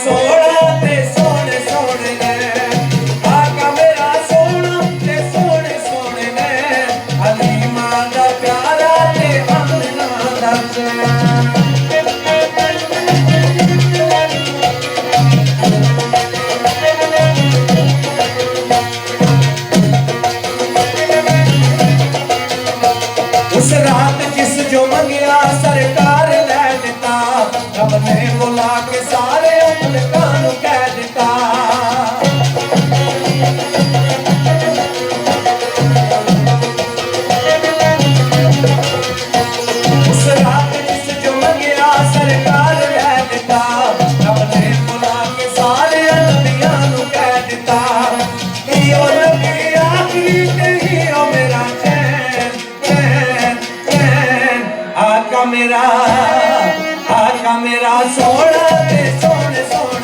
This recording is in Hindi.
सोना ते सोने सोने ने, आका मेरा सोना ते सोने सोने ने, हलीमा दा प्यारा ते अमना दा चैन। उस रात जिस जो मंगिया सरकार लै दिता, रब ने बुला के सारे मुल्कां नूं कह दिता। उस रात जिस जो मंगिया सरकार लै दिता, रब ने बुला के सारे नबियां नूं कह दिता। इहो नबी आखरी ते इहो मेरा चैन चैन चैन। आका मेरा सोना ते सोने सोने